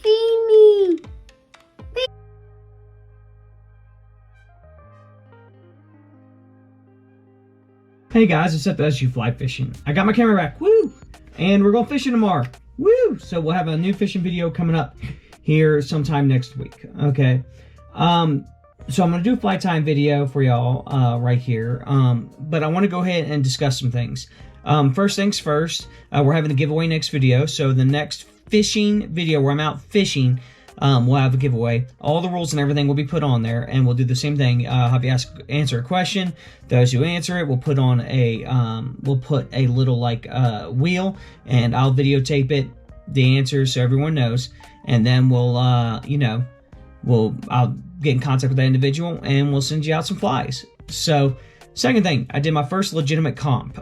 Feed me. Hey guys, it's FSU Fly Fishing. I got my camera back, woo! And we're going fishing tomorrow, woo! So we'll have a new fishing video coming up here sometime next week, okay? So I'm going to do a fly time video for y'all right here, but I want to go ahead and discuss some things. First things first, we're having a giveaway next video, so the next fishing video where I'm out fishing, we'll have a giveaway. All the rules and everything will be put on there, and we'll do the same thing. Have you answer a question. Those who answer it, we'll put on a little like wheel, and I'll videotape it, the answers, so everyone knows. And then we'll I'll get in contact with that individual, and we'll send you out some flies. So, second thing, I did my first legitimate comp.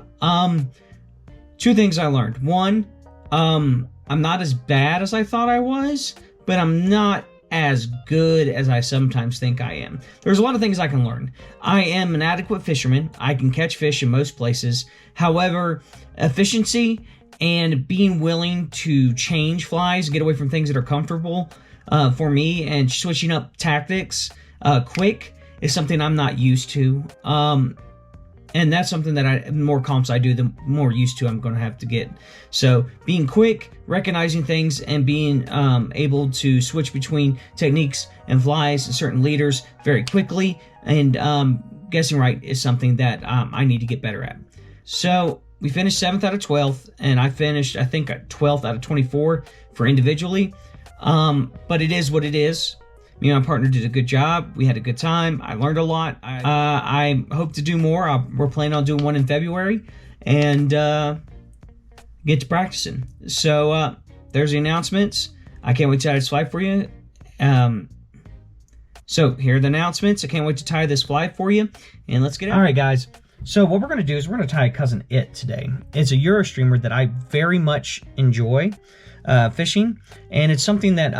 Two things I learned. One, I'm not as bad as I thought I was, but I'm not as good as I sometimes think I am. There's a lot of things I can learn. I am an adequate fisherman. I can catch fish in most places. However, efficiency and being willing to change flies, get away from things that are comfortable for me, and switching up tactics quick is something I'm not used to. And that's something that the more comps I do, the more used to I'm going to have to get. So being quick, recognizing things, and being able to switch between techniques and flies and certain leaders very quickly, and guessing right is something that I need to get better at. So we finished 7th out of 12th, and I finished, I think, 12th out of 24 for individually. But it is what it is. Me and my partner did a good job. We had a good time. I learned a lot. I hope to do more. We're planning on doing one in February, and get to practicing. So there's the announcements. I can't wait to tie this fly for you. So here are the announcements. I can't wait to tie this fly for you, and let's get it. All right, guys. So what we're going to do is we're going to tie a Cousin It today. It's a Euro streamer that I very much enjoy fishing, and it's something that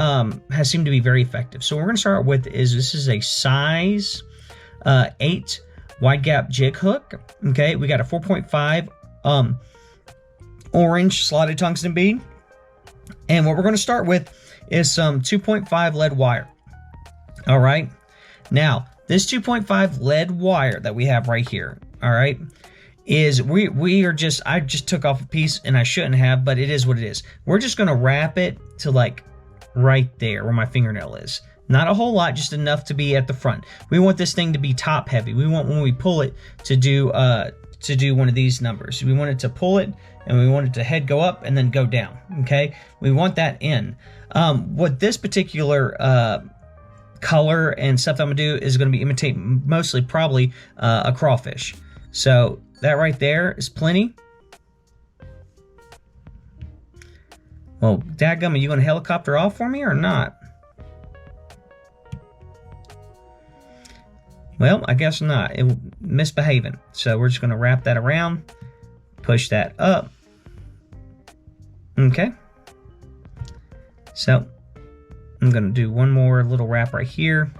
has seemed to be very effective. So what we're going to start with is this is a size 8 wide gap jig hook. Okay, we got a 4.5 orange slotted tungsten bead, and what we're going to start with is some 2.5 lead wire. All right, now this 2.5 lead wire that we have right here, all right, is I just took off a piece, and I shouldn't have, but it is what it is. We're just going to wrap it to like right there where my fingernail is. Not a whole lot, just enough to be at the front. We want this thing to be top heavy. We want, when we pull it, to do one of these numbers. We want it to pull it, and we want it to head go up and then go down, okay? We want that in. What this particular color and stuff I'm going to do is going to be imitating mostly probably a crawfish. So that right there is plenty. Well, dadgum, are you going to helicopter off for me or not? Well, I guess not. It was misbehaving. So we're just going to wrap that around, push that up. Okay. So I'm going to do one more little wrap right here,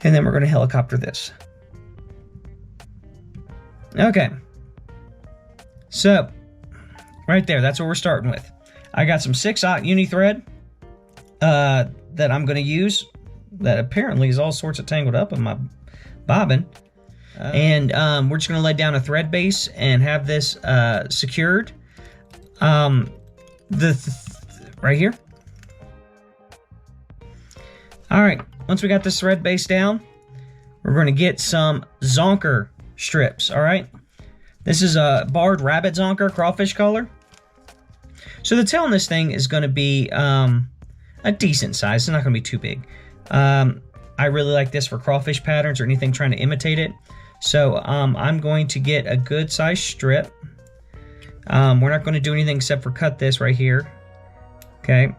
and then we're going to helicopter this. Okay, so right there, that's what we're starting with. I got some 6/0 uni thread that I'm going to use, that apparently is all sorts of tangled up in my bobbin. And we're just going to lay down a thread base and have this secured right here. All right, once we got this thread base down, we're going to get some zonker strips. All right, this is a barred rabbit zonker crawfish color. So the tail on this thing is going to be a decent size. It's not going to be too big. I really like this for crawfish patterns or anything trying to imitate it. So I'm going to get a good size strip. We're not going to do anything except for cut this right here. Okay,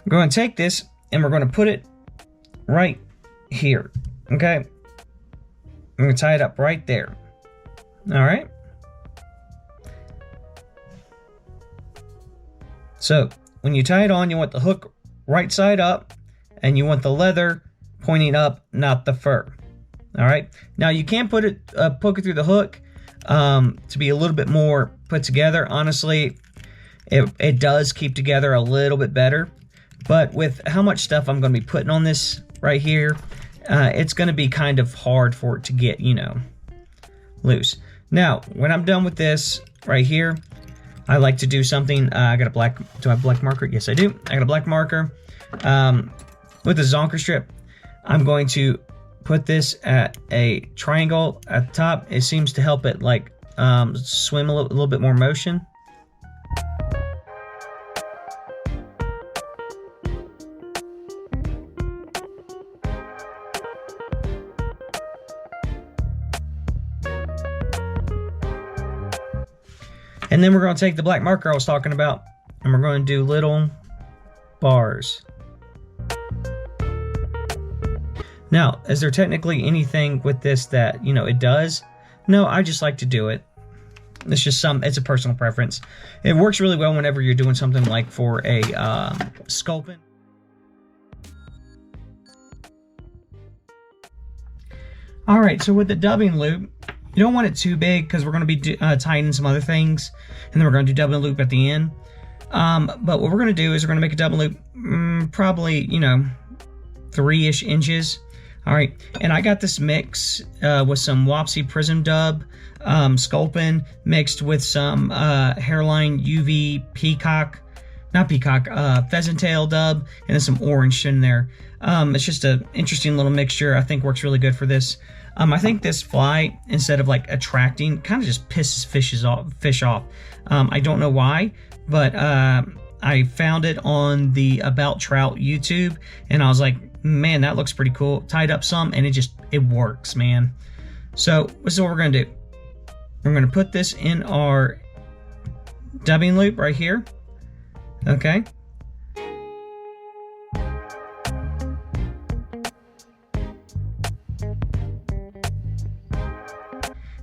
we're going to take this and we're going to put it right here. Okay, I'm going to tie it up right there. All right. So when you tie it on, you want the hook right side up, and you want the leather pointing up, not the fur. All right. Now you can put it, poke it through the hook to be a little bit more put together. Honestly, it does keep together a little bit better. But with how much stuff I'm going to be putting on this right here, it's going to be kind of hard for it to get, you know, loose. Now, when I'm done with this right here, I like to do something. I got a black, do I have a black marker? Yes, I do. I got a black marker. With the Zonker Strip, I'm going to put this at a triangle at the top. It seems to help it like swim a little bit more motion. And then we're going to take the black marker I was talking about, and we're going to do little bars. Now, is there technically anything with this that, you know, it does? No, I just like to do it. It's just it's a personal preference. It works really well whenever you're doing something like for a sculpin. All right, so with the dubbing loop, you don't want it too big because we're going to be tying in some other things, and then we're going to do dubbing loop at the end. But what we're going to do is we're going to make a dubbing loop probably, you know, 3-ish inches. All right, and I got this mix with some Wapsi Prism Dub Sculpin mixed with some Hareline UV Pheasant Tail Dub, and then some orange in there. It's just an interesting little mixture. I think works really good for this. I think this fly, instead of like attracting, kind of just pisses fish off. I don't know why, but I found it on the About Trout YouTube, and I was like, man, that looks pretty cool. Tied up some, and it works, man. So this is what we're going to do. We're going to put this in our dubbing loop right here. Okay.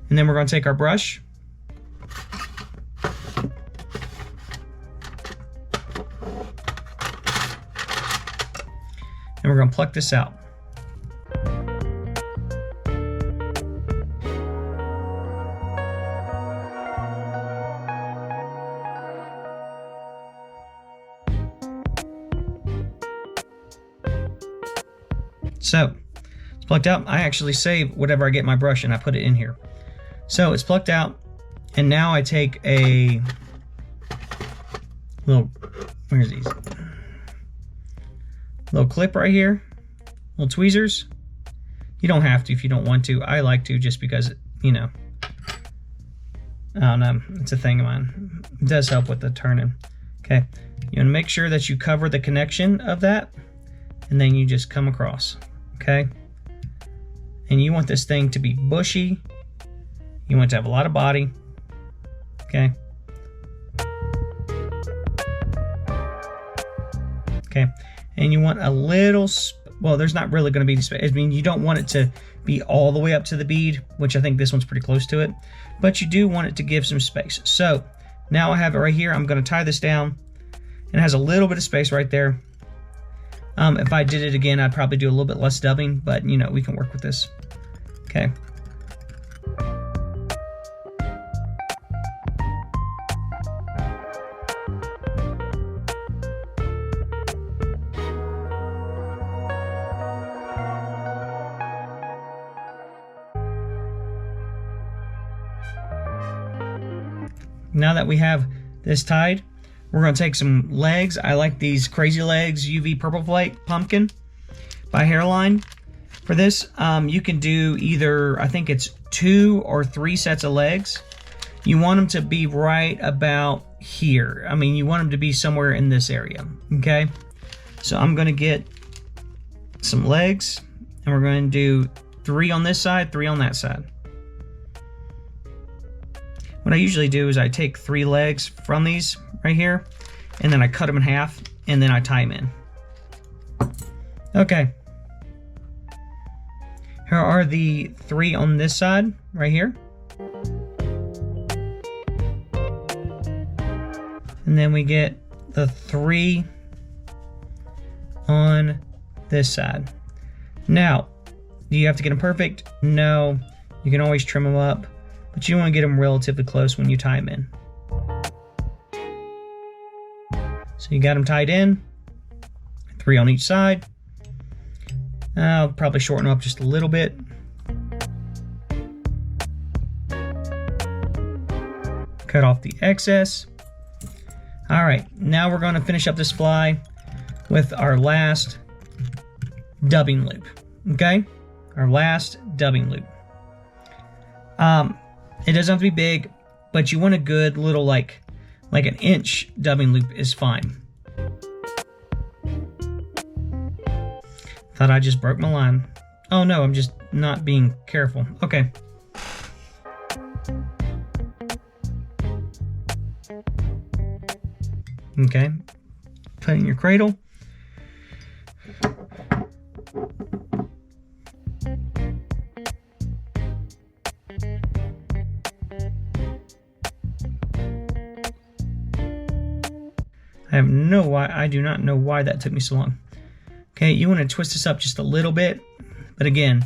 And then we're going to take our brush. And we're going to pluck this out. So, it's plucked out. I actually save whatever I get my brush and I put it in here. So it's plucked out, and now I take a little, where's these? Little clip right here, little tweezers. You don't have to if you don't want to. I like to just because, you know, I don't know, it's a thing of mine. It does help with the turning. Okay, you want to make sure that you cover the connection of that, and then you just come across, okay? And you want this thing to be bushy. You want to have a lot of body, okay? Okay, and you want a little, well, there's not really going to be space. I mean, you don't want it to be all the way up to the bead, which I think this one's pretty close to it, but you do want it to give some space. So now I have it right here. I'm going to tie this down, and it has a little bit of space right there. If I did it again, I'd probably do a little bit less dubbing, but you know, we can work with this. Okay. Now that we have this tied, we're going to take some legs. I like these Crazy Legs UV Purple Flake Pumpkin by Hareline. For this, you can do either, I think it's 2 or 3 sets of legs. You want them to be right about here. I mean, you want them to be somewhere in this area, okay? So I'm going to get some legs, and we're going to do 3 on this side, 3 on that side. What I usually do is I take 3 legs from these right here, and then I cut them in half, and then I tie them in. Okay. Here are the 3 on this side right here. And then we get the 3 on this side. Now, do you have to get them perfect? No. You can always trim them up, but you want to get them relatively close when you tie them in. So you got them tied in, 3 on each side. I'll probably shorten them up just a little bit. Cut off the excess. All right, now we're going to finish up this fly with our last dubbing loop. Okay, our last dubbing loop. It doesn't have to be big, but you want a good little like an inch dubbing loop is fine. Thought I just broke my line. Oh no, I'm just not being careful. Okay. Okay, put it in your cradle. I do not know why that took me so long. Okay, you want to twist this up just a little bit, but again,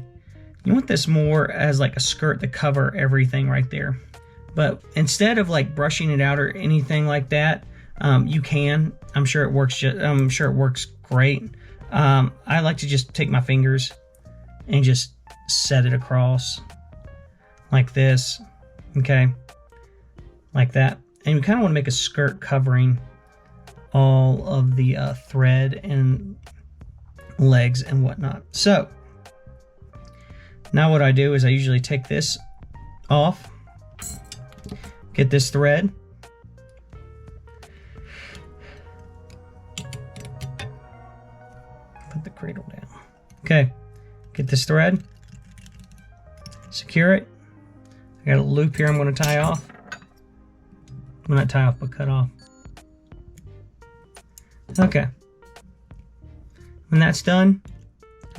you want this more as like a skirt to cover everything right there. But instead of like brushing it out or anything like that, you can. I'm sure it works. I'm sure it works great. I like to just take my fingers and just set it across like this. Okay, like that, and you kind of want to make a skirt covering all of the thread and legs and whatnot. So now what I do is I usually take this off, get this thread, put the cradle down. Okay, get this thread, secure it. I got a loop here I'm going to tie off. Well, not tie off, but cut off. Okay. When that's done,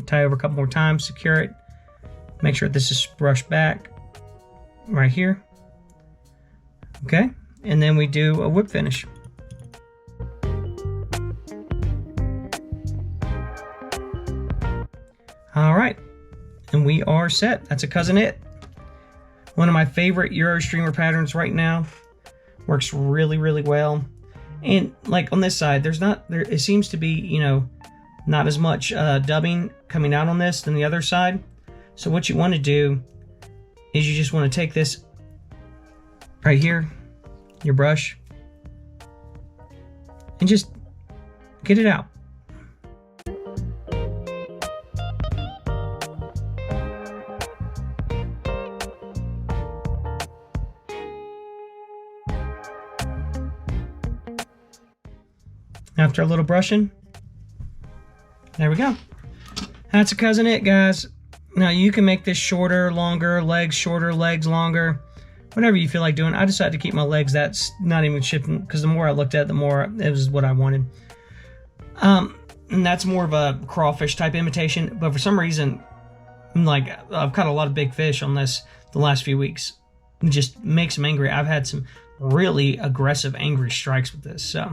tie over a couple more times, secure it. Make sure this is brushed back right here. Okay, and then we do a whip finish. All right, and we are set. That's a cousin it. One of my favorite Euro streamer patterns right now. Works really, really well. And like on this side, it seems to be, you know, not as much dubbing coming out on this than the other side. So what you want to do is you just want to take this right here, your brush, and just get it out. After a little brushing, there we go. That's a cousin it, guys. Now you can make this shorter, longer, legs shorter, legs longer, whatever you feel like doing. I decided to keep my legs, that's not even shifting, because the more I looked at it, the more it was what I wanted. And that's more of a crawfish type imitation, but for some reason, like, I've caught a lot of big fish on this the last few weeks. It just makes them angry. I've had some really aggressive, angry strikes with this. So,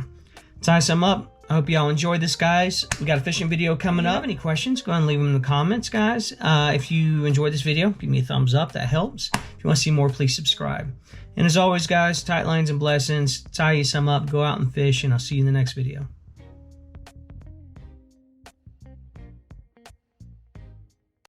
tie some up. I hope y'all enjoyed this, guys. We got a fishing video coming up. If you have any questions, go ahead and leave them in the comments, guys. If you enjoyed this video, give me a thumbs up. That helps. If you want to see more, please subscribe. And as always, guys, tight lines and blessings. Tie you some up, go out and fish, and I'll see you in the next video.